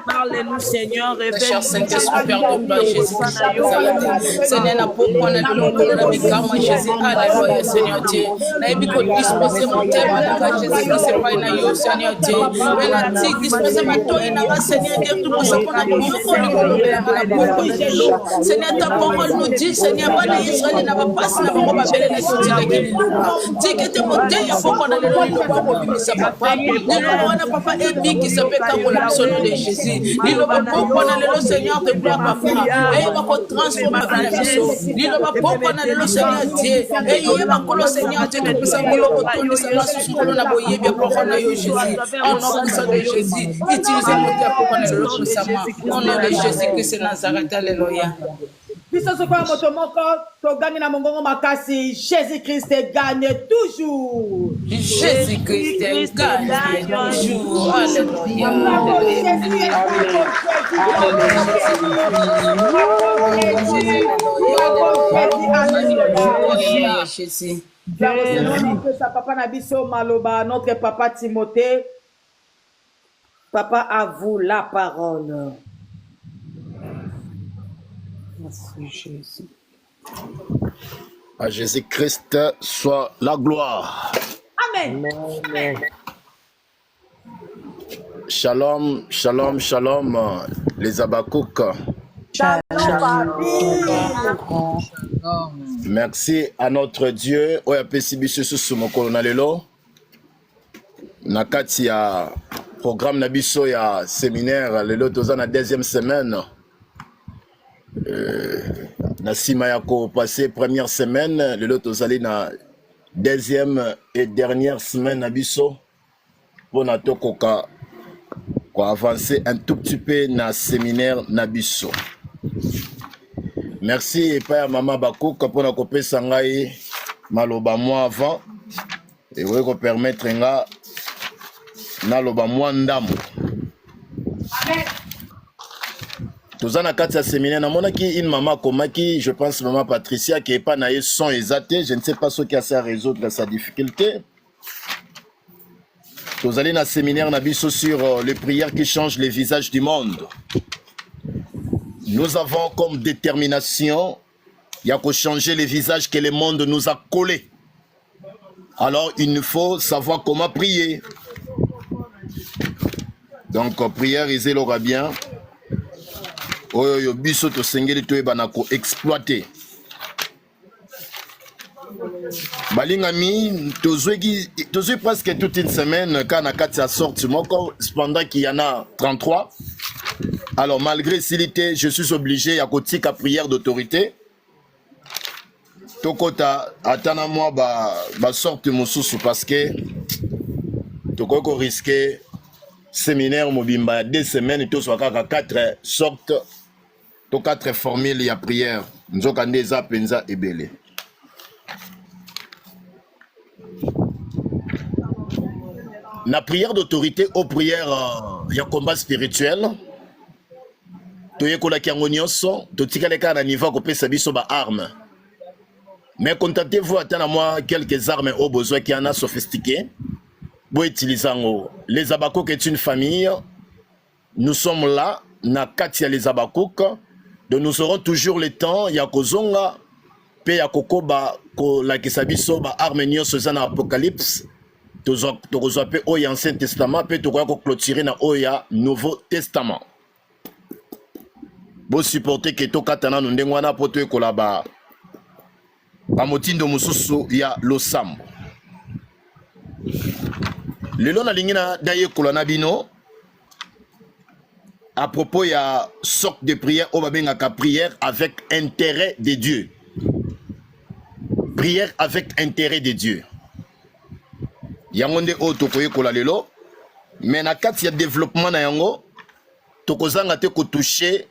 Parlez-nous, Seigneur, révèle-nous. Cher Saint-Esprit, Père de gloire, Jésus, Seigneur, na pourquoi na longo na bikama Jésus, alléluia, Seigneur Dieu. Na ebiko disposer mon thème na Jésus, c'est pas na yo, Seigneur Dieu. Mais na ti disposer ma toi na Seigneur Dieu, tout ça qu'on a yoko likolo na boko jelo. Seigneur, ta parole nous dit, Seigneur, bana Israël na ba passe na ba bele na soti na kilo. Ti que te monter ya poko na lelo lo ba bimisa papa. Lelo wana papa ebi qui s'appelle kamola bisono de Jésus. Lelo ba poko na lelo Seigneur de gloire papa. Et va ko transformer la biso. Lelo ba poko na lelo Seigneur Dieu. Et yé ba kolo Seigneur Dieu que puisse ngolo ko tourner ça na susu kolo na boye bien poko na yo Jésus. En nom puissant de Jésus, utilisez mon Dieu poko na lelo puissamment. Au nom de Jésus Christ de Nazareth, alléluia. Jésus-Christ gagne toujours. Jésus-Christ gagne toujours. Alléluia. Jésus. Papa Nabiso Maloba, notre papa Timothée. Papa, à vous la parole. Merci Jésus. À Jésus-Christ soit la gloire. Amen. Amen. Shalom, shalom, shalom, les Abakouk. Shalom. Merci à notre Dieu. Nakati ya programme Nabiso ya séminaire, lelo toza na deuxième semaine. Na sima ya ko passé première semaine, lelo tozali na deuxième et dernière semaine Nabiso. Pour na tokoka ko avancer un tout petit peu na séminaire Nabiso. Merci et pas à Maman Bakouk pour na kopesa ngai maloba moi avant et oui ko permettre nga na loba moi ndamo. Tozana kati ya séminaire na monaki une maman komaki, je pense maman Patricia qui est pas naé son exaté, je ne sais pas ce qui a ça résoudre sa difficulté. Tozali na séminaire na biso sur les prières qui changent les visages du monde. Nous avons comme détermination il y a qu'à changer les visages que le monde nous a collés. Alors il nous faut savoir comment prier. Donc prière Isel aura bien. Oyo biso to sengeli to ebanako exploiter. Balingami tozui presque toute une semaine quand na kati a sorti moko cependant qu'il y en a 33. Alors malgré s'ilité, je suis obligé à kotika prière d'autorité. Tokota atana moi ba sorte mususu parce que tokoko risquer séminaire mobimba 2 semaines to soit 4 sortes to 4 formules ya prière nzoka ndeza penza ebele. La prière d'autorité aux prières ya combat spirituel toyekola kiango nyonso totikaleka na niveau kopesa biso ba armes. Mais contactez-vous à moi quelques armes au besoin qui en a sophistiquées. Vous utilisez les Abakouk est une famille. Nous sommes là, na Katia les Abakouk. Donc nous aurons toujours le temps. Ya kozonga, pe ya kokoba ko la kisabiso ba armenio sezana apocalypse. Tozo pe oya Ancien Testament, pe to ko clôturer na oya Nouveau Testament. Bo supporter que to katana no ndengwana poto ekola ba motindo mususu ya losambo. Lelo na lingina daye kolana bino à propos ya sorte de prière au babengaka prière avec intérêt de Dieu. Prière avec intérêt de Dieu. Yangonde o tokoye kola lelo mais na kati ya développement na yango tokozanga te ko toucher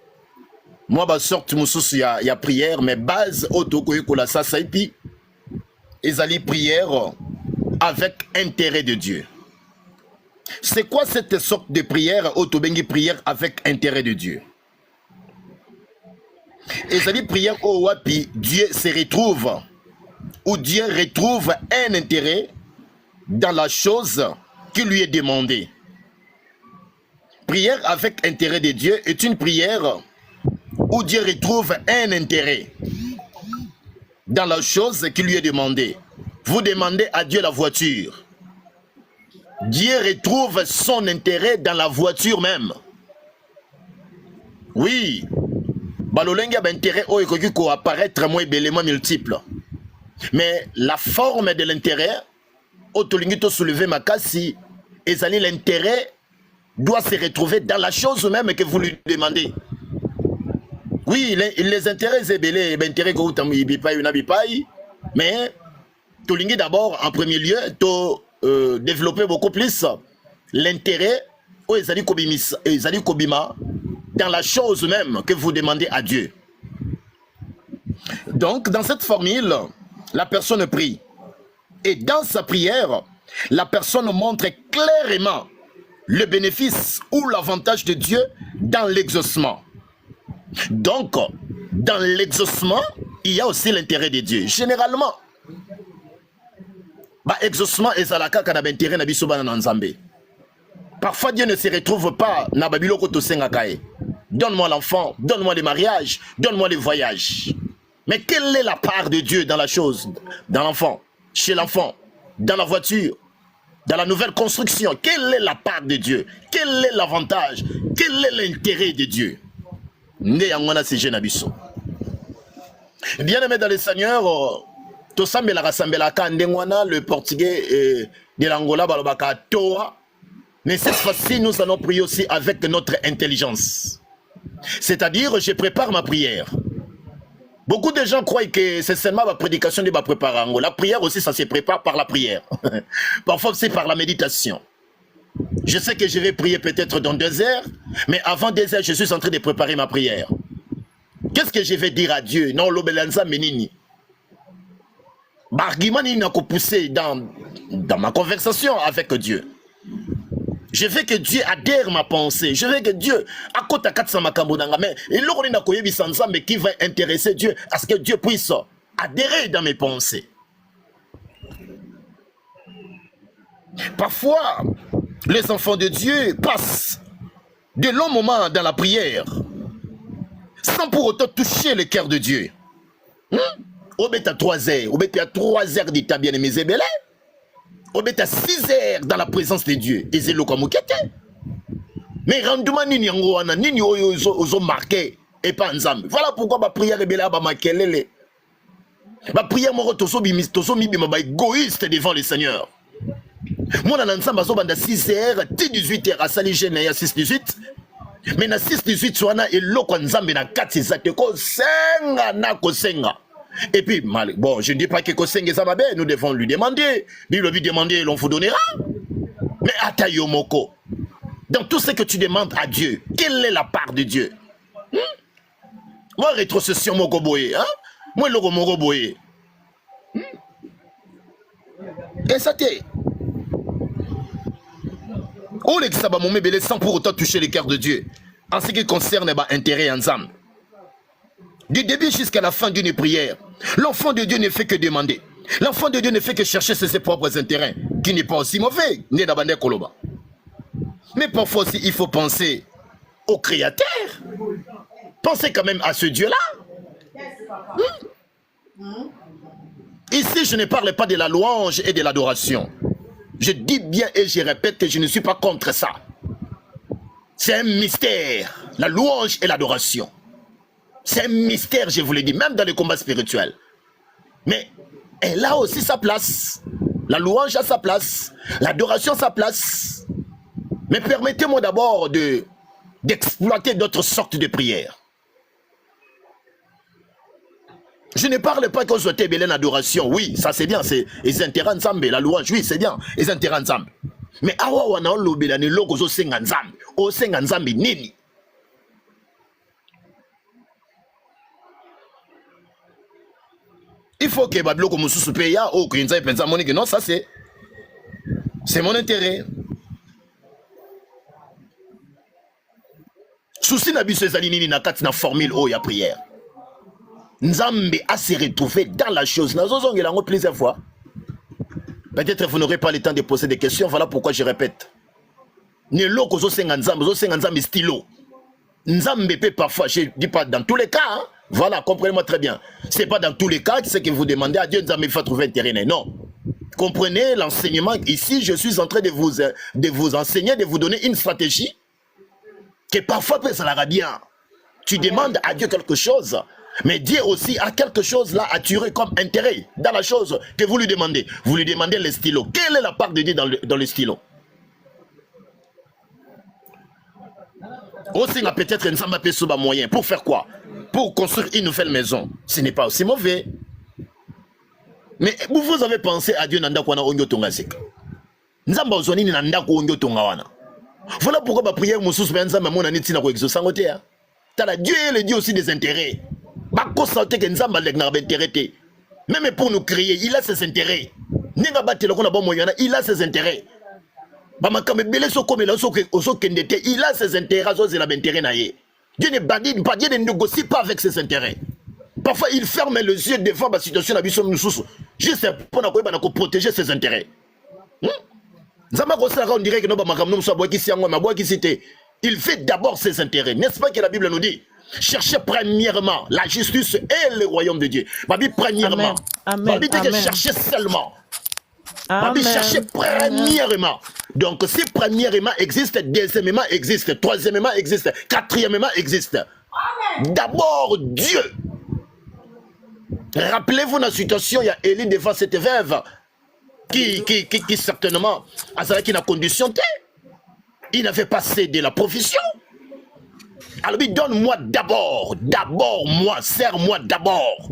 moi ba sorte mususu ya prière mais base o tokoye kola sasa epi ezali prière avec intérêt de Dieu. C'est quoi cette sorte de prière autobengi prière avec intérêt de Dieu? Ezali prière au wapi Dieu se retrouve ou Dieu retrouve un intérêt dans la chose qui lui est demandée. Prière avec intérêt de Dieu est une prière où Dieu retrouve un intérêt dans la chose qui lui est demandée. Vous demandez à Dieu la voiture. Dieu retrouve son intérêt dans la voiture même. Oui. Balolenga a intérêt au économique apparaître moins bélément multiple. Mais la forme de l'intérêt, autolingito soulever makasi, et l'intérêt doit se retrouver dans la chose même que vous lui demandez. Oui, les intérêts zébélés, intérêts que vous avez, mais tolingi d'abord en premier lieu, développer beaucoup plus l'intérêt aux kobima dans la chose même que vous demandez à Dieu. Donc, dans cette formule, la personne prie. Et dans sa prière, la personne montre clairement le bénéfice ou l'avantage de Dieu dans l'exaucement. Donc, dans l'exaucement, il y a aussi l'intérêt de Dieu. Généralement, l'exaucement est à la kaka na intérêt na bisoba na nzambe. Parfois, Dieu ne se retrouve pas na babilo koto sengakae. Donne-moi l'enfant, donne-moi les mariages, donne-moi les voyages. Mais quelle est la part de Dieu dans la chose, dans l'enfant, chez l'enfant, dans la voiture, dans la nouvelle construction? Quelle est la part de Dieu? Quel est l'avantage? Quel est l'intérêt de Dieu? Bien-aimé dans le Seigneur, le portugais de l'Angola, mais cette fois-ci, nous allons prier aussi avec notre intelligence. C'est-à-dire, je prépare ma prière. Beaucoup de gens croient que c'est seulement la prédication de ma préparation. La prière aussi, ça se prépare par la prière. Parfois, c'est par la méditation. Je sais que je vais prier peut-être dans 2 heures, mais avant 2 heures, je suis en train de préparer ma prière. Qu'est-ce que je vais dire à Dieu? Non, l'obelanza menini. Argument n'a qu'à pousser dans ma conversation avec Dieu. Je veux que Dieu adhère ma pensée. Je veux que Dieu, à côté de ma mais il qui va intéresser Dieu à ce que Dieu puisse adhérer dans mes pensées. Parfois, les enfants de Dieu passent de longs moments dans la prière sans pour autant toucher le cœur de Dieu. Au bêta 3 heures, au bêta 3 heures d'État bien-aimé Zébélé. On est à 6 heures dans la présence de Dieu. Et c'est le kamukete. Mais rendement nini yangoana, nini ozo marqué et pas ensemble. Voilà pourquoi ma prière est belle, ma kelele. Ma prière moro toso mibi ma égoïste devant le Seigneur. Moi dans ensemble azo banda 6 heures, 18 heures à sali jeune ya 6-18. Mais na 6-18 soana et loko nzambe na 4 ezate ko senga na ko senga. Et puis, bon, je ne dis pas que Koseng est nous devons lui demander. Bible lui demander, l'on vous donnera. Mais Atayomoko, dans tout ce que tu demandes à Dieu, quelle est la part de Dieu? Moi, rétrocession Moko Boye, hein? Moi, le Moko Boye. Et ça t'est. Où les Sabamomé Belé sans pour autant toucher les cœurs de Dieu, en ce qui concerne intérêt ensemble. Du début jusqu'à la fin d'une prière, l'enfant de Dieu ne fait que demander. L'enfant de Dieu ne fait que chercher ses propres intérêts, qui n'est pas aussi mauvais. Mais parfois aussi, il faut penser au Créateur. Pensez quand même à ce Dieu-là. Ici, je ne parle pas de la louange et de l'adoration. Je dis bien et je répète que je ne suis pas contre ça. C'est un mystère, la louange et l'adoration. C'est un mystère, je vous l'ai dit, même dans les combats spirituels. Mais elle a aussi sa place. La louange a sa place. L'adoration a sa place. Mais permettez-moi d'abord d'exploiter d'autres sortes de prières. Je ne parle pas qu'on soit belle en adoration. Oui, ça c'est bien. C'est les intérêts ensemble. La louange, oui, c'est bien. Les intérêts ensemble. Mais awa wana olobela ni logo zo senga nzambe. O senga nzambe nini? Il faut que Babylone comme sous paya ou que nzambe pensa monique. Non, ça c'est mon intérêt. Souci na biso ezali nini na kati na formule o ya prière. Nzambe a se retrouvé dans la chose. Nous avons plusieurs fois. Peut-être vous n'aurez pas le temps de poser des questions, voilà pourquoi je répète. Neloko zo senga nzambe stylo. Nzambe peut parfois, je ne dis pas dans tous les cas, hein? Voilà, comprenez-moi très bien. Ce n'est pas dans tous les cas ce que vous demandez à Dieu, Nzambe il faut trouver un terrain. Non. Comprenez l'enseignement. Ici, je suis en train de vous enseigner, de vous donner une stratégie que parfois peut ça bien. Tu demandes à Dieu quelque chose, mais Dieu aussi a quelque chose là à tirer comme intérêt dans la chose que vous lui demandez. Vous lui demandez le stylo. Quelle est la part de Dieu dans le stylo? Aussi, on a peut-être un moyen. Pour faire quoi? Pour construire une nouvelle maison. Ce n'est pas aussi mauvais. Mais vous avez pensé à Dieu nanda kwana onyo tonga sek. Nzamba ozoni ni nanda ko onyo tonga wana. Voilà pourquoi ma prière mususu benza mamona niti na ko exaucer ya. Tala Dieu est le Dieu aussi des intérêts. Ba ko sauter que nzamba lek na intérêt. Même pour nous créer, il a ses intérêts. Ninga batelo kona ba moyana, il a ses intérêts. Ba makame belé so comme là so kendete, il a ses intérêts, so c'est la intérêt na ye. Dieu ne badit pas, Dieu ne négocie pas avec ses intérêts. Parfois, il ferme les yeux devant la situation de la vie juste pour protéger ses intérêts. On dirait que il fait d'abord ses intérêts. N'est-ce pas que la Bible nous dit? Cherchez premièrement la justice et le royaume de Dieu. Babi premièrement. Babi dit que cherchez seulement. Babi cherchez premièrement. Donc si premièrement existe, deuxièmement existe, troisièmement existe, quatrièmement existe. D'abord Dieu. Rappelez-vous la situation, il y a Élie devant cette veuve qui certainement a qui n'a condition. Il n'avait pas cédé la profession. Alors il donne-moi d'abord moi, serre-moi d'abord.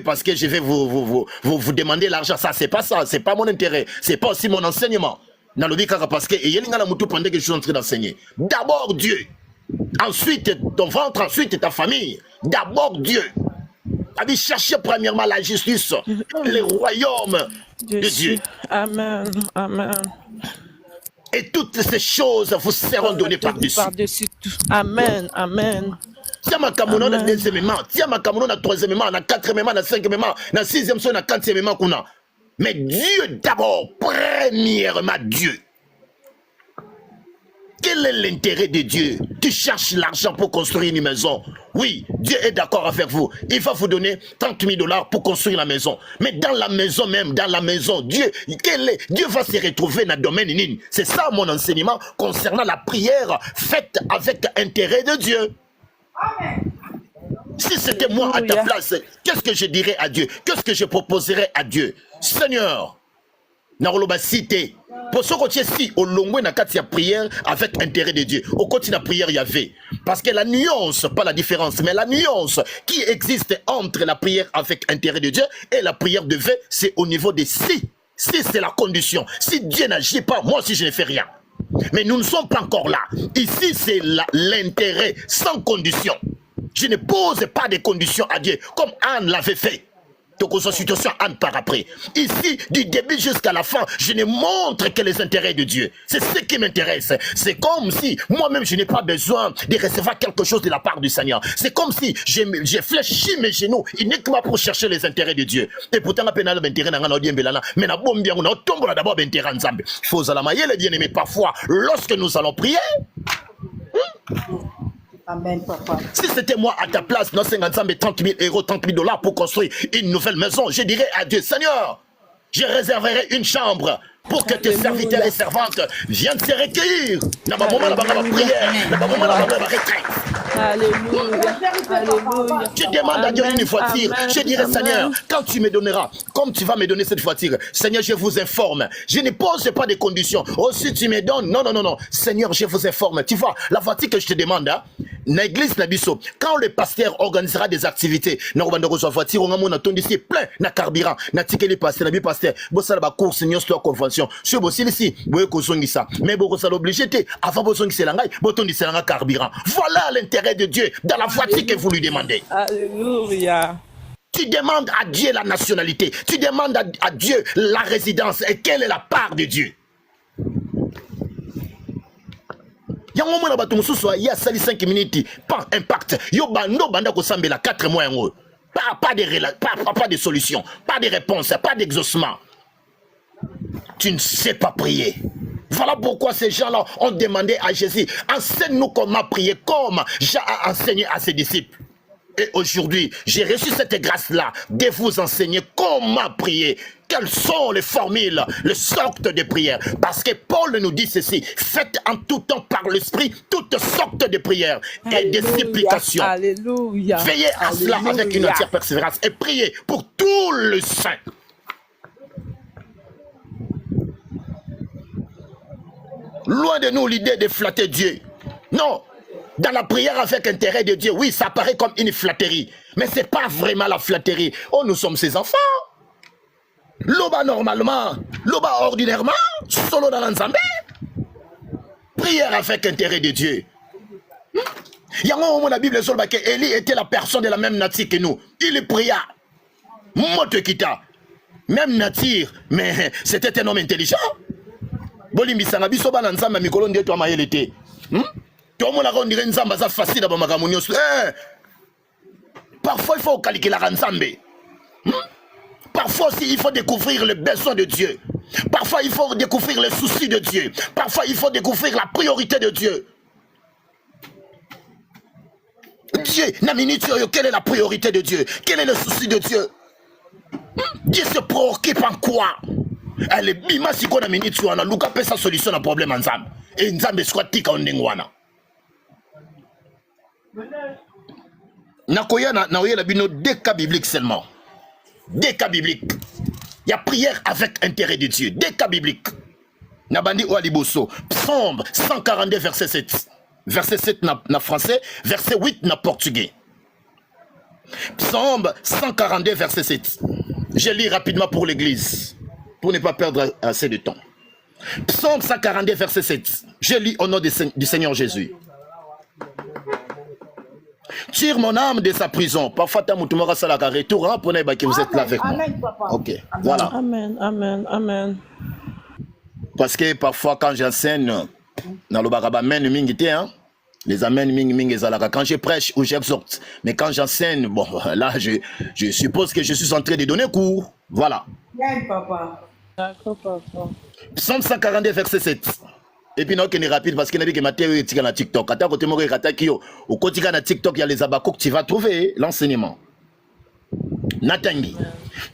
Parce que je vais vous demander l'argent, ça c'est pas ça, c'est pas mon intérêt, c'est pas aussi mon enseignement. Parce que il y a pendant que je suis en train d'enseigner. D'abord Dieu. Ensuite ton ventre, ensuite ta famille. D'abord Dieu. Il chercher premièrement la justice, le royaume de Dieu. Amen. Amen. Et toutes ces choses vous seront données par-dessus. Amen. Amen. Tiens ma camono na deuxièmement, tiens ma camono na troisièmement, na quatrièmement, na cinquièmement, na sixième, na quatrièmement qu'on a. Mais Dieu d'abord, premièrement Dieu. Quel est l'intérêt de Dieu? Tu cherches l'argent pour construire une maison. Oui, Dieu est d'accord avec vous. Il va vous donner 30 000 $ pour construire la maison. Mais dans la maison même, Dieu va se retrouver dans le domaine. C'est ça mon enseignement concernant la prière faite avec intérêt de Dieu. Amen. Si c'était moi à ta place, qu'est-ce que je dirais à Dieu? Qu'est-ce que je proposerais à Dieu? Seigneur, Naroloba cité. Pour ce côté si au long na katia prière avec intérêt de Dieu. Au côté de la prière il y avait parce que la nuance, pas la différence, mais la nuance qui existe entre la prière avec intérêt de Dieu et la prière de vœux, c'est au niveau de si. Si c'est la condition. Si Dieu n'agit pas, moi aussi je ne fais rien. Mais nous ne sommes pas encore là. Ici c'est l'intérêt sans condition. Je ne pose pas de conditions à Dieu comme Anne l'avait fait. Situation Anne par après. Ici, du début jusqu'à la fin, je ne montre que les intérêts de Dieu. C'est ce qui m'intéresse. C'est comme si moi-même, je n'ai pas besoin de recevoir quelque chose de la part du Seigneur. C'est comme si j'ai fléchi mes genoux uniquement pour chercher les intérêts de Dieu. Et pourtant, mais d'abord, il faut les bien-aimés. Parfois, lorsque nous allons prier, Amen, papa. Si c'était moi à ta place, non, 50 000, 30 000 €, 30 000 $ pour construire une nouvelle maison, je dirais à Dieu, Seigneur, je réserverai une chambre pour que tes serviteurs et servantes viennent se recueillir. Dans ma moment, la prière, dans ma moment, la retraite. Alléluia. Alléluia. Je demande à Dieu une voiture. Je dirais, Seigneur, quand tu me donneras, comme tu vas me donner cette voiture, Seigneur, je vous informe. Je ne pose pas de conditions. Oh, si tu me donnes, non. Seigneur, je vous informe. Tu vois, la voiture que je te demande, hein, l'église Nabiso, quand le pasteur organisera des activités, nous avons une voiture, on a ici plein de carburant. Na tikeli pasteur, nabi pasteur, bossa la course, seigneur, soit convention. Je bosse ici, boye kozongi ça. Mais beaucoup ça l'obligé, avant bozongi selangai, boton di selanga carburant. Voilà l'intérêt de Dieu dans la voiture que vous lui demandez. Alléluia. Tu demandes à Dieu la nationalité, tu demandes à Dieu la résidence et quelle est la part de Dieu. Il y a un moment où il y a 5 minutes, pas impact. Il y a 4 mois. pas de solution, pas de réponse, pas d'exaucement. Tu ne sais pas prier. Voilà pourquoi ces gens-là ont demandé à Jésus, enseigne-nous comment prier, comme Jean a enseigné à ses disciples. Et aujourd'hui, j'ai reçu cette grâce-là de vous enseigner comment prier. Quelles sont les formules, les sortes de prières. Parce que Paul nous dit ceci, faites en tout temps par l'esprit toutes sortes de prières et de supplications. Alléluia. Veillez à cela avec une entière persévérance et priez pour tous les saints. Loin de nous l'idée de flatter Dieu. Non. Dans la prière avec intérêt de Dieu, oui, ça paraît comme une flatterie. Mais ce n'est pas vraiment la flatterie. Oh, nous sommes ses enfants. Loba normalement, loba ordinairement, solo dans l'ensemble. Prière avec intérêt de Dieu. Il y a un moment où la Bible dit que Élie était la personne de la même nature que nous. Il pria. Motekita. Même nature, mais c'était un homme intelligent. Bolimbi Sangabi soba na nzamba mikolo nde to amayele te. Tout le monde a dit nzamba ça facile dans magamunyo. Parfois il faut calculer la nzambe. Parfois aussi il faut découvrir les besoins de Dieu. Parfois il faut découvrir les soucis de Dieu. Parfois il faut découvrir la priorité de Dieu. Dieu, quelle est la priorité de Dieu? Quel est le souci de Dieu? Dieu se préoccupe en quoi? Elle est bima si qu'on a minute sur un Luka peut sa solution à problème ensemble. Et nzambe soit tika ondengwana. Nakoya na la bino des cas bibliques seulement. Des cas bibliques. Il y a prière avec intérêt de Dieu. Des cas bibliques. Nabandi Oualiboso. Psaume 142 verset 7. Verset 7 na français, verset 8 na portugais. Psaume 142 verset 7. Je lis rapidement pour l'église, pour ne pas perdre assez de temps. Psaume 142 verset 7. Je lis au nom du Seigneur Jésus. Tire mon âme de sa prison. Parfois, tu as salaka retour pour que vous êtes là avec moi. Ok, voilà. Amen, amen, amen. Parce que parfois, quand j'enseigne, dans le baraba, les amens ming zalaka. Quand je prêche ou j'exhorte, mais quand j'enseigne, bon, là, je suppose que je suis en train de donner cours. Voilà. Bien, papa. D'accord, papa. Psaume 142, verset 7. Et puis, non, qu'on est rapide parce qu'il y a des matériaux qui sont sur TikTok. Attends, quand tu es au quotidien sur TikTok, il y a les abakos, tu vas trouver l'enseignement. Natangi.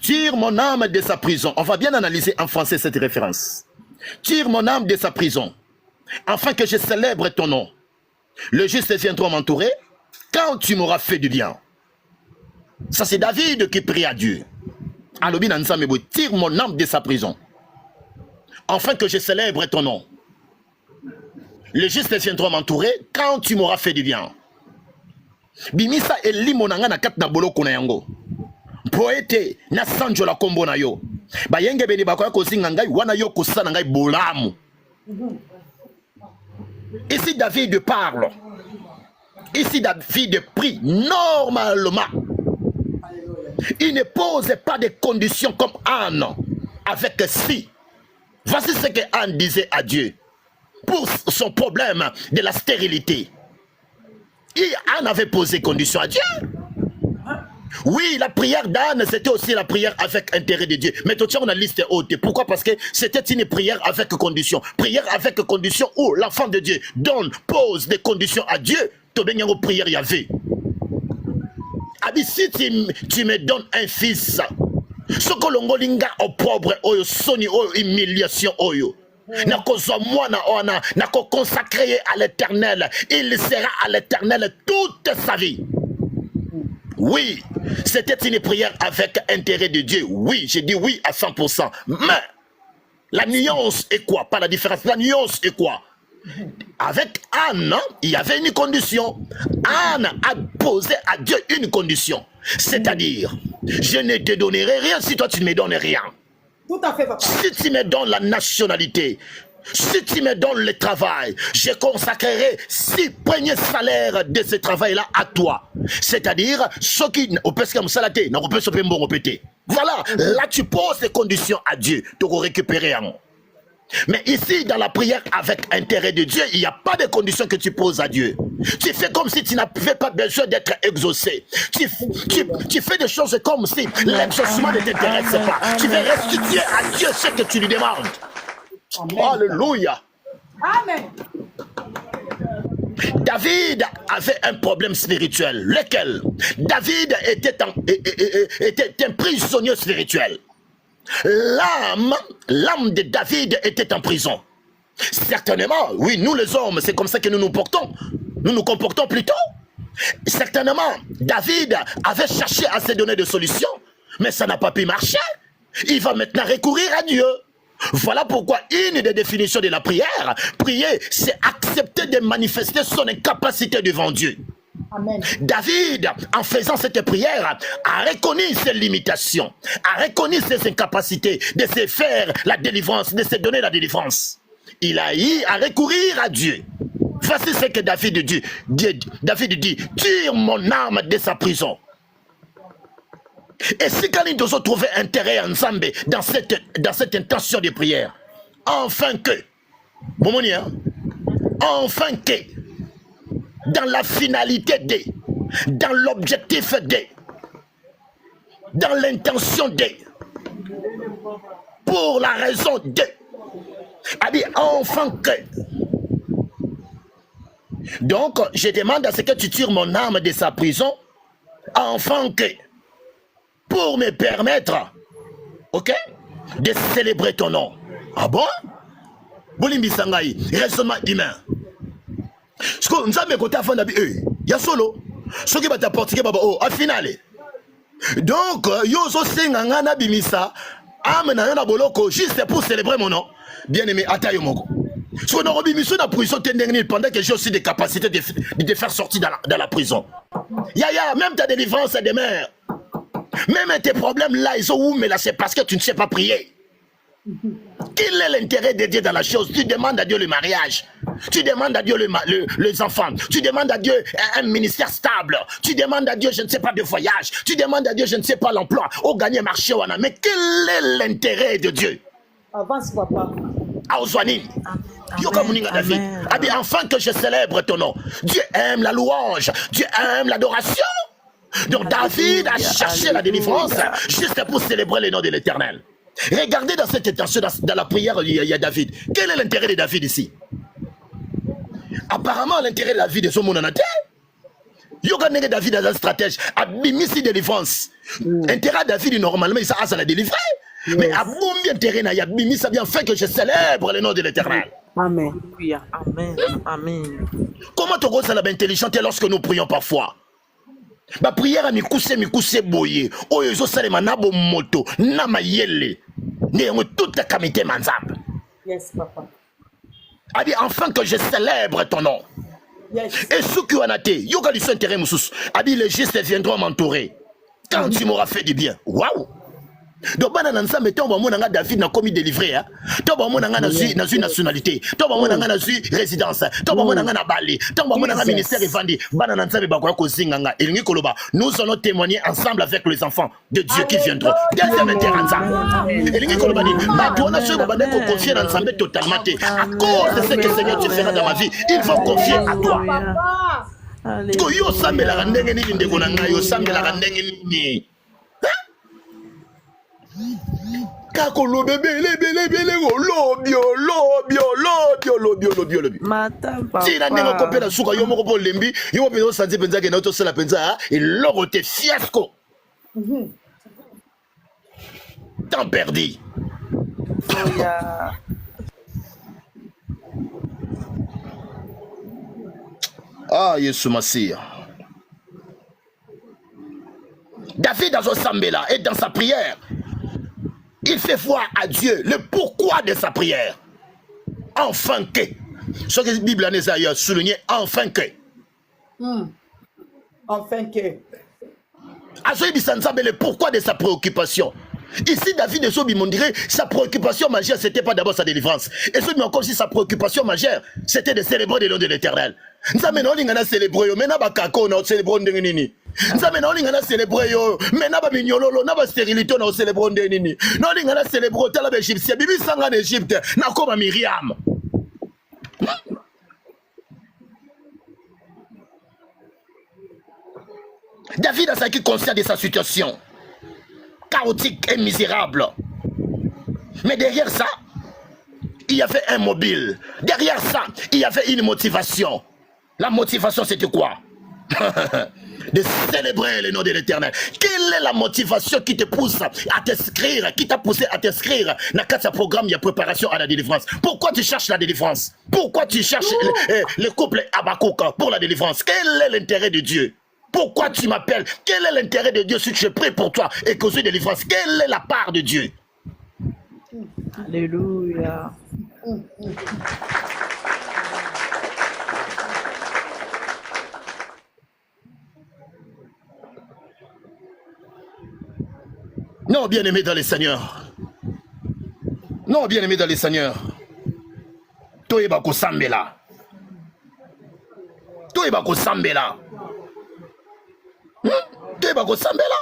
Tire mon âme de sa prison. On va bien analyser en français cette référence. Tire mon âme de sa prison, afin que je célèbre ton nom. Le juste viendra m'entourer quand tu m'auras fait du bien. Ça, c'est David qui prie à Dieu. Alobi Nansame, tire mon âme de sa prison, afin que je célèbre ton nom. Le juste viendra m'entourer quand tu m'auras fait du bien. Bimisa eli monanga na kat na boloko na yango. Poete na sanjo la kombo na yo. Ba yenge beni bakoya kozinga ngai wana yo kosana ngai bolamu. Ici David parle. Ici David prie normalement. Il ne pose pas de conditions comme Anne avec si. Voici ce que Anne disait à Dieu pour son problème de la stérilité. Et Anne avait posé condition à Dieu. Oui, la prière d'Anne, c'était aussi la prière avec intérêt de Dieu. Mais tout ça, on a liste haute. Pourquoi? Parce que c'était une prière avec condition. Prière avec condition où l'enfant de Dieu pose des conditions à Dieu. Tu bien une prière Yahvé. Abi, si tu me donnes un fils, ce que l'on linga au pauvre, oyo soni, oyo humiliation, oyo. Nako consacré à l'éternel. Il sera à l'éternel toute sa vie. Oui, c'était une prière avec intérêt de Dieu. Oui, j'ai dit oui à 100%. Mais la nuance est quoi? Pas la différence. La nuance est quoi? Avec Anne, il y avait une condition. Anne a posé à Dieu une condition. C'est-à-dire, je ne te donnerai rien si toi tu ne me donnes rien. Tout à fait, papa. Si tu me donnes la nationalité, si tu me donnes le travail, je consacrerai 6 premiers salaires de ce travail-là à toi. C'est-à-dire, ceux qui n'ont pas salade, n'ont pas pété. Voilà, là tu poses des conditions à Dieu, tu vas récupérer un. Mais ici, dans la prière avec intérêt de Dieu, il n'y a pas de conditions que tu poses à Dieu. Tu fais comme si tu n'avais pas besoin d'être exaucé. Tu fais des choses comme si l'exaucement ne t'intéresse pas. Tu veux restituer à Dieu ce que tu lui demandes. Alléluia. Amen. David avait un problème spirituel. Lequel? David était un prisonnier spirituel. L'âme de David était en prison. Certainement, oui, nous les hommes, c'est comme ça que nous nous portons. Nous nous comportons plutôt. Certainement, David avait cherché à se donner des solutions, mais ça n'a pas pu marcher. Il va maintenant recourir à Dieu. Voilà pourquoi une des définitions de la prière, prier, c'est accepter de manifester son incapacité devant Dieu. Amen. David, en faisant cette prière, a reconnu ses limitations, a reconnu ses incapacités de se faire la délivrance, de se donner la délivrance. Il a eu à recourir à Dieu. Voici ce que David dit. David dit, tire mon âme de sa prison. Et si quand ils doivent trouver intérêt ensemble dans cette intention de prière, enfin que, enfin que, dans la finalité de, dans l'objectif de, dans l'intention de, pour la raison de, a dit enfin que. Donc, je demande à ce que tu tires mon âme de sa prison, enfin que, pour me permettre, ok, de célébrer ton nom. Ah bon? Bolimbi Sangai, raisonnement humain. Ce que nous avons écouté avant d'habiter, il y a solo. Ce qui va t'apporter, au final. Donc, yoso sengangana bimisa, amena na boloko, juste pour célébrer mon nom. Bien aimé, atayo moko. Ce qu'on a remis mission dans la prison pendant que j'ai aussi des capacités de te faire sortir dans la prison. Yaya, même ta délivrance est demain. Même tes problèmes là, ils sont où? Mais là, c'est parce que tu ne sais pas prier. Quel est l'intérêt de Dieu dans la chose? Tu demandes à Dieu le mariage. Tu demandes à Dieu les enfants. Tu demandes à Dieu un ministère stable. Tu demandes à Dieu, je ne sais pas, de voyage. Tu demandes à Dieu, je ne sais pas, l'emploi. Au gagner marché. Mais quel est l'intérêt de Dieu? Avance, papa. David. Enfin que je célèbre ton nom. Dieu aime la louange. Dieu aime l'adoration. Donc David a cherché la délivrance juste pour célébrer le nom de l'Éternel. Regardez dans cette intention, dans la prière, il y a David. Quel est l'intérêt de David ici? Apparemment, l'intérêt de David est son monanate. Yoganere David est un stratège. Abimisi délivrance. Intérêt de David, normalement, il s'est la délivrer. Mais à combien de terrain il y a Bimi, ça vient fait que je célèbre le nom de l'Éternel. Amen. Amen. Amen. Comment tu ressens la intelligente lorsque nous prions parfois? Ma prière a mi kouse boye. Oyo salema nabo moto, nama yele. Ne toute ta kamite manzab. Yes, papa. A dit enfin que je célèbre ton nom. Yes. Et ce qui en a été, yoga du Saint-Terrain Moussous, a dit les gestes viendront m'entourer. Quand tu m'auras fait du bien. Waouh! Donc, David n'a commis délivré. Dans une nationalité. Résidence. Ministère nous allons témoigner ensemble avec les enfants de Dieu qui viendront. Deuxième confier ensemble totalement. À cause de ce que Seigneur tu feras dans ma vie, il faut confier à toi. Yo sambela ndenge nini ndeko na ngai yo sambela ndenge nini kako lobebele lobio Mata papa. si na ndenge kopela suka yo moko po lembi yo pe osanzi penza ke na to sala penza eloko te fiasco temps perdu. Ah, Yesu Massia. David dans son sambela et dans sa prière, il fait voir à Dieu le pourquoi de sa prière. Enfin que. Ce que la Bible a souligné, enfin que. Enfin que. À ce qu'il le pourquoi de sa préoccupation. Ici, David et Sobi, on dirait sa préoccupation majeure, c'était pas d'abord sa délivrance. Et Sobi, encore si sa préoccupation majeure, c'était de célébrer le nom de l'Éternel. Nous avons célébré, mais nous avons célébré le nini. Nous avons célébré, mais nous avons stérilité, nous avons célébré le nini. Nous avons célébré l'Égypte. Bibi Sanga d'Égypte, nous avons Myriam. David a été conscient de sa situation, chaotique et misérable. Mais derrière ça, il y avait un mobile. Derrière ça, il y avait une motivation. La motivation, c'était quoi? De célébrer le nom de l'Éternel. Quelle est la motivation qui te pousse à t'inscrire, qui t'a poussé à t'inscrire dans ce programme de préparation à la délivrance? Pourquoi tu cherches la délivrance? Pourquoi tu cherches le couple Habakkuk pour la délivrance? Quel est l'intérêt de Dieu? Pourquoi tu m'appelles? Quel est l'intérêt de Dieu si je prie pour toi et que je suis délivrance? Quelle est la part de Dieu? Alléluia. Non, bien-aimé dans les Seigneurs. Non, bien-aimé dans les Seigneurs. Toyeba ko sambela. Toyeba ko sambela. Toyeba ko sambela.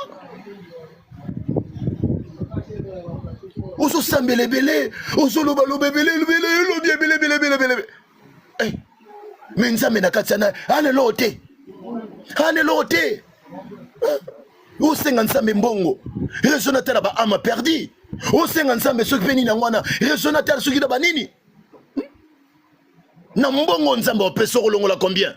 Oso sambele bele, oso loba loba bele bele bele bele bele. Eh. Menza mena katsana, ale lote. Ale lote. Où c'est ensemble mbongo résonateur ba ama perdu où c'est ensemble ceux qui viennent na ngwana résonateur ceux qui da banini na mbongo nzambe opeso kolongola combien.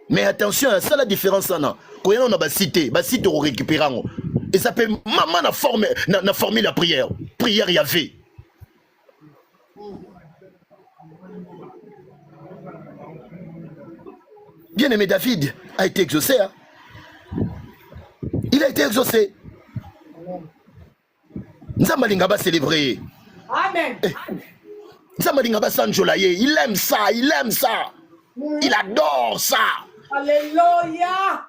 Mais attention, c'est la différence là. Quand on a ba cité on récupérer ngo et ça peut maman na former la prière il y avait. Bien-aimé David a été exaucé hein? Il a été exaucé. Nzamalinga va célébrer. Amen. Nzamalinga va s'enjolayer. Il aime ça, il aime ça. Il adore ça. Alléluia.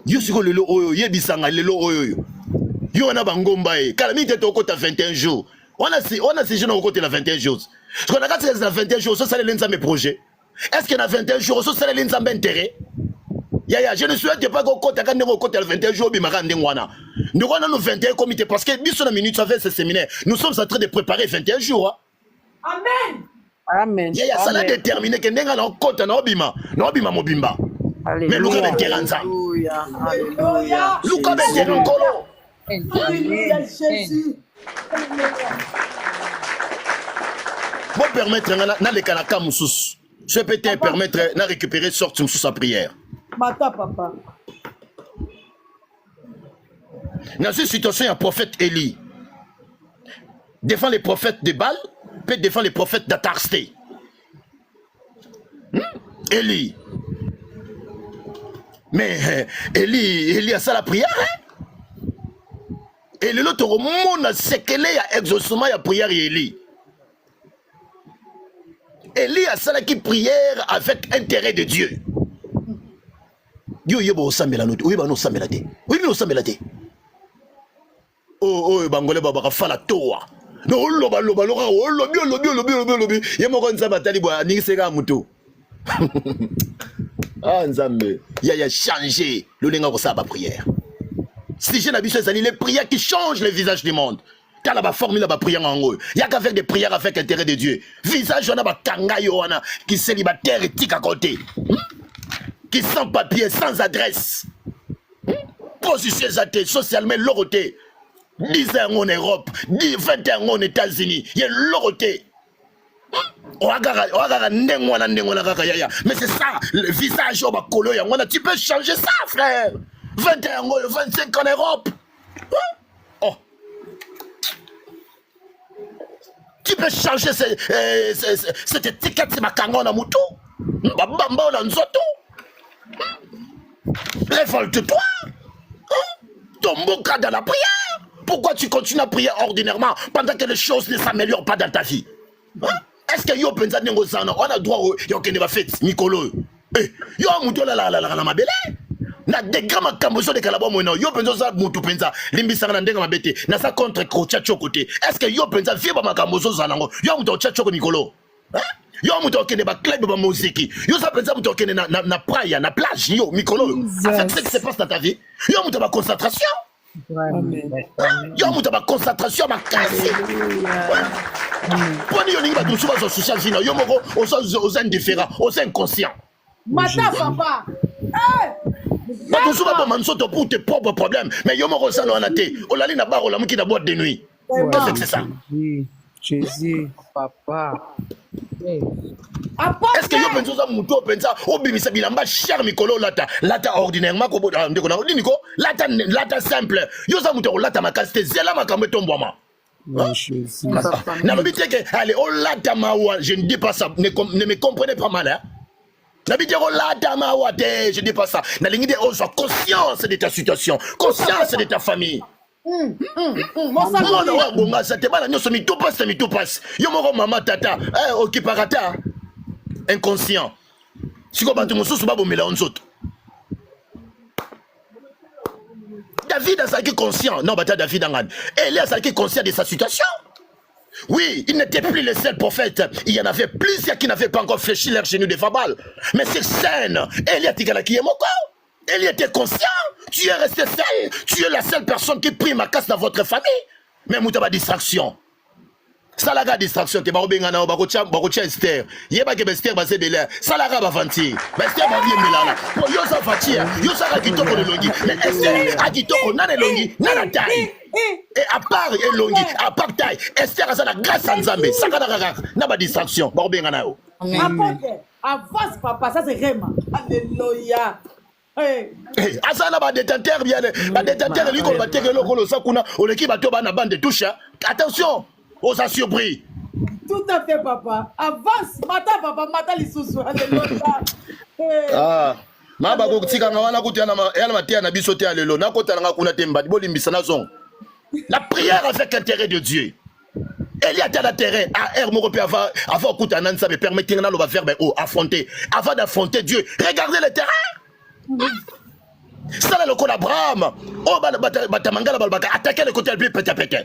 Yo siko lelo oyo yebisanga lelo oyo. Yo na bangomba e. Kala mi te tokota 21 jours. On a ces jeunes au côté la 21 jours. Je connais quand c'est la 21 jours, ça c'est les projets. Est-ce qu'il y a 21 jours, ça c'est les intérêts? Ya, je ne souhaite pas qu'on compte à 21 jours, mais nous avons 21 comités parce que nous sommes minutes avec ce séminaire. Nous sommes en train de préparer 21 jours. Amen. Amen. Ya, ça l'a déterminé que nous avons compte à Obima. Obima Mobimba. Mais nous avons Teranza. Alléluia. Nous avons Teranza. Alléluia, Jésus. Bon permettre na le kanaka moussous. Je peux te permettre de récupérer sorte sous sa prière. Mata papa. Dans une situation, il y a un prophète Élie. Défend les prophètes de Baal, peut défendre les prophètes d'Atarsté. Élie. Mais Élie a ça la prière. Hein? Et l'autre monde a séquelé à exaucement la prière Élie. Élie a ça qui prière avec intérêt de Dieu. Yo yebo sambela note. Oui ba no sambela te. Oui no sambela te. Oh bangole baba fala toa. No loba lobi. Yemo ko nzamba tali bo ni seka muto. Ah nzambe. Ya changer le lenga ko sa ba prière. Si je n'habite pas les prières qui changent le visage du monde. Quand la formule la prière en haut, il y a qu'à faire des prières avec intérêt de Dieu. Visage on a ba kanga yoana qui célibataire et tic à côté. Qui sans papier, sans adresse. Position athée, socialement loroté. 10 ans en Europe, 20 ans aux États-Unis. Il y a loroté. Mais c'est ça, le visage au bakolo. Tu peux changer ça, frère. 21 ans, 25 en Europe. Oh. Tu peux changer cette étiquette, c'est ma kangon à moutou. Bamba dans Nzoto. Révolte-toi. Tombe dans la prière. Pourquoi tu continues à prier ordinairement pendant que les choses ne s'améliorent pas dans ta vie? Est-ce que yo pensa nengo sana on a droit yo kende ba fête Nicolo? Yo muto la mabele. Na degra makambozo de kalabo mono yo pensa za mutu pensa limbisa na ndenga mabete na sa contre kocha chokote. Est-ce que yo pensa fiba makambozo zanango yo muto cha choko Nicolo? Yo muto kende ba club ba musique. Yo sa pensa muto kende na praia na plage yo Nicolo. Avec ce qui se passe dans ta vie, yo muto ba concentration. Yo muto ba concentration ma casse. Poni yo ninga tout souvent sur social zina yo moko aux indifférents, aux inconscients. Mata, papa. Bato souvent bon mansoto pour tes propres problèmes. Mais yo moko ça no anate. Olali na bar olamuki na boîte de nuit. Qu'est-ce que c'est ça? Jésus. Papa. Est-ce que yo penso ça muto pensa obimisa bilamba cher mikolo lata ordinairement ko ndeko na niko lata simple. Yo ça muto lata makasite zela makambe tombwama. Nalobi te que allez oh lata mawa, je ne dis pas ça, ne me comprenez pas mal hein. Je dis pas ça. Sois conscience de ta situation, conscience de ta famille. Maman tata, parata, inconscient. David a conscient. Non, David Elias a conscient de sa situation. Oui, il n'était plus le seul prophète. Il y en avait plusieurs qui n'avaient pas encore fléchi leur genou de Fabal. Mais c'est scène. Elia était conscient. Tu es resté seul. Tu es la seule personne qui prie ma casse dans votre famille. Mais Moutaba distraction. Salaga distraction. Te barobenga na barocha Esther. Yeba ke Esther basé de l'air. Salaga ba vanti. Esther ba vie melala. Pour yo sa fatia. Yo sa kitoko le longi. Mais Esther a kitoko na longi na la taille. Et à part Elongi, à part taille, Esther a la grâce en Zambé. Ça n'a pas de distraction. Avance, papa, ça c'est vraiment. Alléluia. Asana ba détenteur bien. Ba détenteur lui qu'on va te le sakuna. On l'équipe à toi na bande de touche. Attention, on s'est surpris. Tout à fait, papa. Avance, mata papa, mata les sous. Alléluia. Ah. Ma ba ko tika nga wana kutia na yana matia na biso te alelo. Na kota nga kuna temba bolimbisa na zong. La prière avec intérêt de Dieu. Il y a tel intérêt à Hermorope avant Koutanansa, mais permettez-nous de faire affronter. Avant d'affronter Dieu, regardez le terrain. Ça, le col Abraham. Oh, attaquer le côté le plus pété.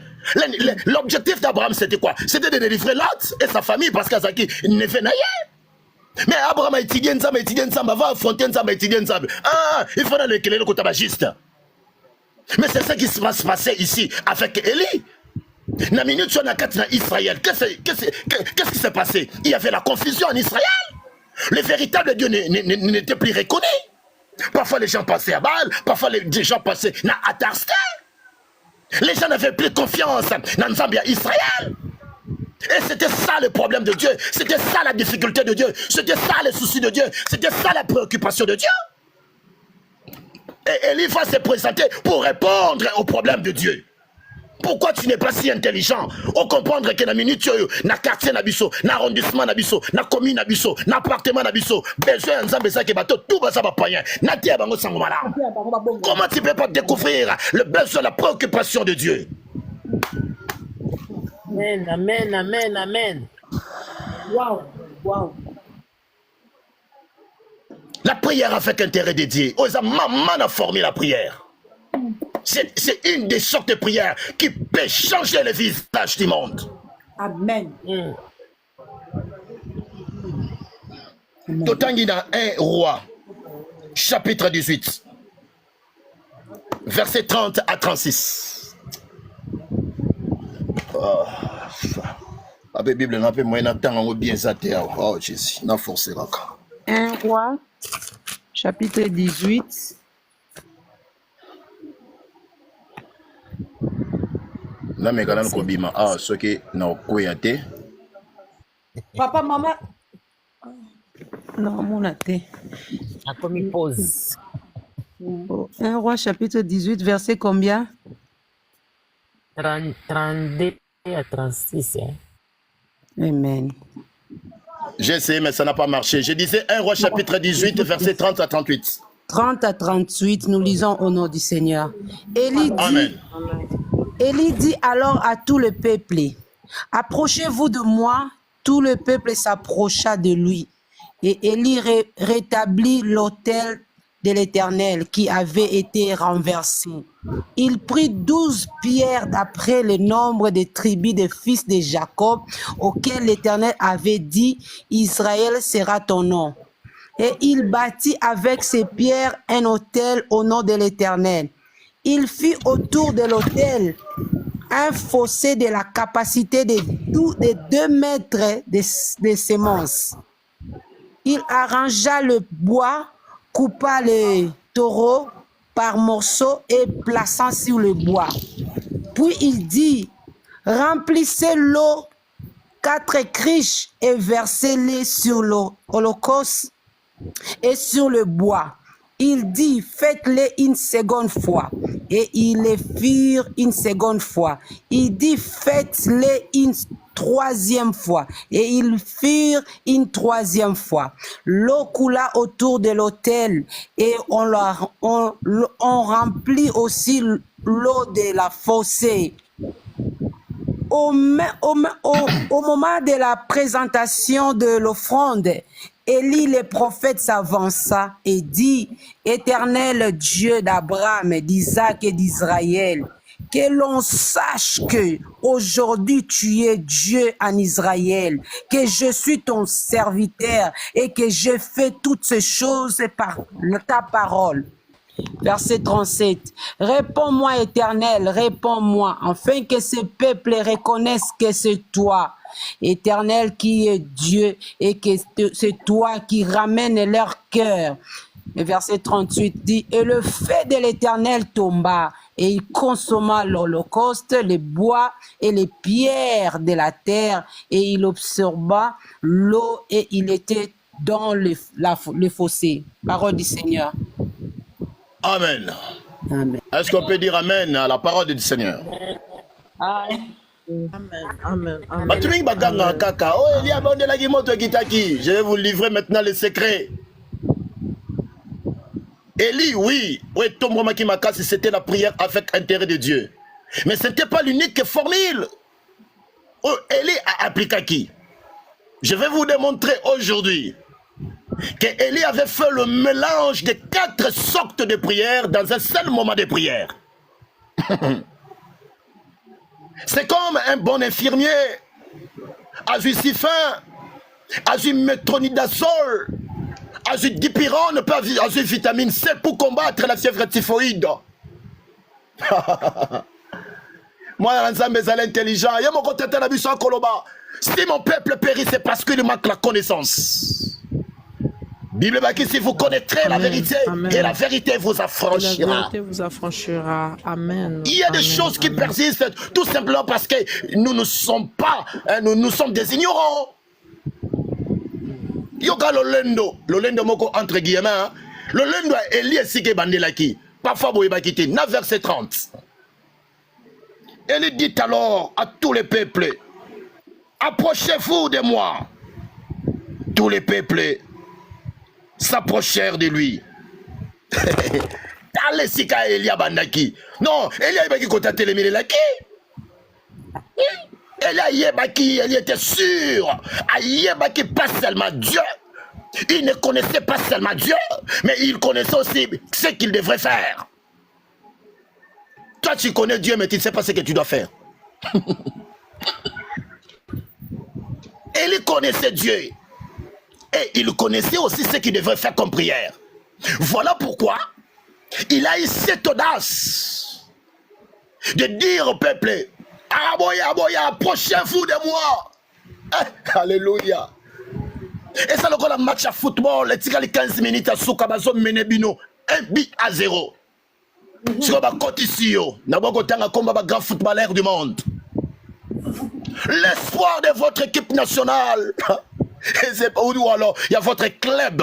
L'objectif d'Abraham, c'était quoi? C'était de délivrer Lot et sa famille parce qu'Azaki ne fait rien. Mais Abraham a étudié Nzamba, va affronter Nzamba, étudier Nzamba. Ah, il faut aller le côté juste. Mais c'est ça qui va se passer ici avec Élie. La minute sur la carte d'Israël, qu'est-ce qui s'est passé? Il y avait la confusion en Israël. Le véritable Dieu n'était plus reconnu. Parfois les gens passaient à Baal, parfois les gens passaient à Tarska. Les gens n'avaient plus confiance dans Zambia Israël. Et c'était ça le problème de Dieu. C'était ça la difficulté de Dieu. C'était ça le souci de Dieu. C'était ça la préoccupation de Dieu. Et Élie va se présenter pour répondre aux problèmes de Dieu. Pourquoi tu n'es pas si intelligent? On comprendre que la minute, na quartier nabiso, na arrondissement nabiso, na commune nabiso, na appartement nabiso, besoin d'ensemble ça qui bateau, tout va ça va payer. Na tia bango sangomala. Comment tu peux pas découvrir le besoin, la préoccupation de Dieu? Amen, amen, amen, amen. Wow, wow. La prière avec intérêt dédié. Oh, ça maman a formé la prière. C'est une des sortes de prières qui peut changer le visage du monde. Amen. Totangi dans 1 Roi, chapitre 18, versets 30 à 36. La Bible n'a pas moyen d'attendre bien ça. Oh Jésus, n'a forcé là. 1 Roi, chapitre 18. Na megala nkobima soki na okoyate. Papa, maman. Non, mon athée. A comme il pose. 1 Roi, chapitre 18, verset combien? 32 à 36. Hein. Amen. J'ai essayé, mais ça n'a pas marché. Je disais 1 Roi, chapitre 18, verset 30 à 38. 30 à 38, nous lisons au nom du Seigneur. Élie dit alors à tout le peuple, approchez-vous de moi. Tout le peuple s'approcha de lui. Et Élie rétablit l'autel de l'Éternel qui avait été renversé. Il prit 12 pierres d'après le nombre des tribus des fils de Jacob, auxquels l'Éternel avait dit, Israël sera ton nom. Et il bâtit avec ces pierres un autel au nom de l'Éternel. Il fit autour de l'autel un fossé de la capacité de 2 mètres de semences. Il arrangea le bois, coupa les taureaux par morceaux et plaçant sur le bois. Puis il dit, remplissez l'eau 4 criches et versez-les sur l'holocauste et sur le bois. Il dit, faites-les une seconde fois. Et ils les firent une seconde fois. Il dit, faites-les une troisième fois. Et ils firent une troisième fois. L'eau coula autour de l'autel et on remplit aussi l'eau de la fossée. Au moment de la présentation de l'offrande, Élie le prophète s'avança et dit, Éternel Dieu d'Abraham, d'Isaac et d'Israël, que l'on sache que aujourd'hui tu es Dieu en Israël, que je suis ton serviteur et que je fais toutes ces choses par ta parole. Verset 37. Réponds-moi, Éternel, réponds-moi, afin que ce peuple reconnaisse que c'est toi, Éternel, qui est Dieu, et que c'est toi qui ramènes leur cœur. Le verset 38 dit, et le feu de l'Éternel tomba, et il consomma l'holocauste, les bois et les pierres de la terre, et il absorba l'eau, et il était dans le fossé. Parole du Seigneur. Amen. Amen. Est-ce qu'on peut dire Amen à la parole du Seigneur? Amen. Amen. Je vais vous livrer maintenant le secret. Élie, oui, c'était la prière avec intérêt de Dieu. Mais ce n'était pas l'unique formule. Élie a appliqué qui? Je vais vous démontrer aujourd'hui que Élie avait fait le mélange de 4 sortes de prières dans un seul moment de prière. C'est comme un bon infirmier, azusifin, azummetronidazole, azudipyrone, vitamine C pour combattre la fièvre typhoïde. Moi, intelligent. Si mon peuple périt, c'est parce qu'il manque la connaissance. Bible dit, si vous connaîtrez la vérité, et la vérité vous affranchira. La vérité vous affranchira. Amen. Il y a des choses qui persistent tout simplement parce que nous ne sommes pas, nous sommes des ignorants. Yoga lolendo moko entre guillemets, lolendo Élie esike bandelaki. Parfois boyeba kité, 9 verset 30. Élie dit alors à tous les peuples, approchez-vous de moi. Tous les peuples s'approchèrent de lui. Talesika Elia bandaki. Non, Elia ibaki kota telemele laki. Elia yebaki, elle était sûr. Yebaki pas seulement Dieu. Il ne connaissait pas seulement Dieu, mais il connaissait aussi ce qu'il devrait faire. Toi tu connais Dieu, mais tu ne sais pas ce que tu dois faire. Élie connaissait Dieu. Et il connaissait aussi ce qu'il devait faire comme prière. Voilà pourquoi il a eu cette audace de dire au peuple, Aboya, approchez-vous de moi. Alléluia. Et ça, le match à football, les 15 minutes à Soukabazo Menebino, 1-0. Sur la côte ici, comme grand footballeur du monde. L'espoir de votre équipe nationale. Ou alors il y a votre club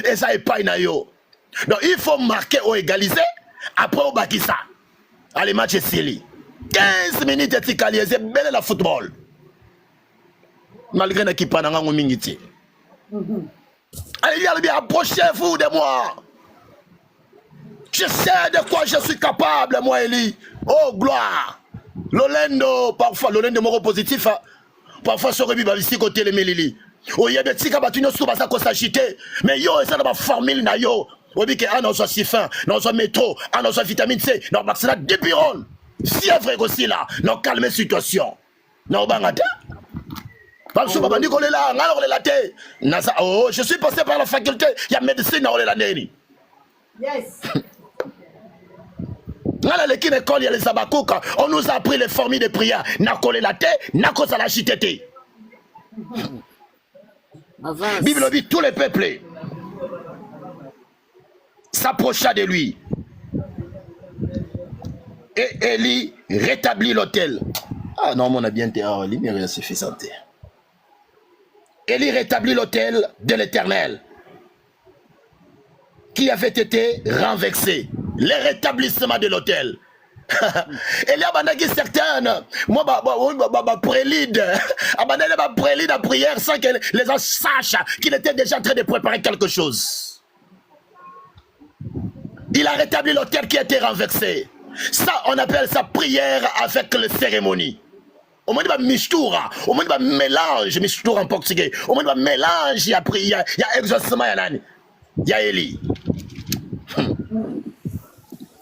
et ça est pas inayo. Donc il faut marquer ou égaliser après au bakisa. Allez, match est silly. 15 minutes de tikali, c'est belle la football. Malgré l'équipe n'a mingiti. Allez, bien, approchez-vous de moi. Je sais de quoi je suis capable, moi, Élie. Oh, gloire. Lolendo, parfois, Lolendo moro positif. Parfois, sur le ici côté les Mélili. Oh, il y a des petits cabatines sous basa qu'on s'agiter. Mais yo, ça n'a formule na yo. On dit que on soit si fin, on soit métro, on soit vitamine C, non, parce que là, dépirone. Fièvre aussi là, non, calme la situation. Non, bangata. Parce que papa dit qu'on est là, on est là. Oh, je suis passé par la faculté, il y a médecine, on est là. Yes. Il y a les abakouka. On nous a appris les formules de prière. N'a collé la tête, n'a collé la chitete. Avance. Bible dit tout le peuple s'approcha de lui. Et Élie rétablit l'autel. Ah non, on a bien été. Ah, lumière est suffisante. Élie rétablit l'autel de l'Éternel qui avait été renversé. Le rétablissement de l'autel. Il y a certaines, moi, prélude à prière sans que les gens sachent qu'il était déjà en train de préparer quelque chose. Il a rétabli l'autel qui a été renversé. Ça, on appelle ça prière avec les cérémonies. Au moins, il y a mistura, au moins, il y a mélange, mistura en portugais. Au moins, il y a mélange, il y a prière, il y a exaucement, il y a Élie.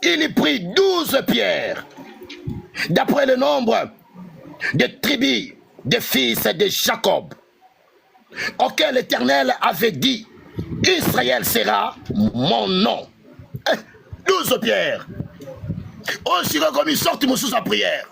Il y prit 12 pierres, d'après le nombre de tribus des fils de Jacob, auquel l'Éternel avait dit, Israël sera mon nom. 12 pierres. On sera comme une sorte de sa prière.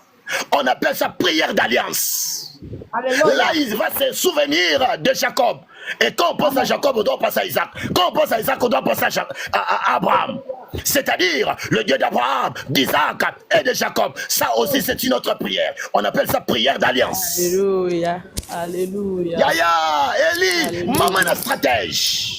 On appelle ça prière d'alliance. Là, il va se souvenir de Jacob. Et quand on pense à Jacob, on doit penser à Isaac. Quand on pense à Isaac, on doit penser à Abraham. C'est-à-dire le Dieu d'Abraham, d'Isaac et de Jacob. Ça aussi, c'est une autre prière. On appelle ça prière d'alliance. Alléluia. Alléluia. Yaya, Élie, maman la stratège.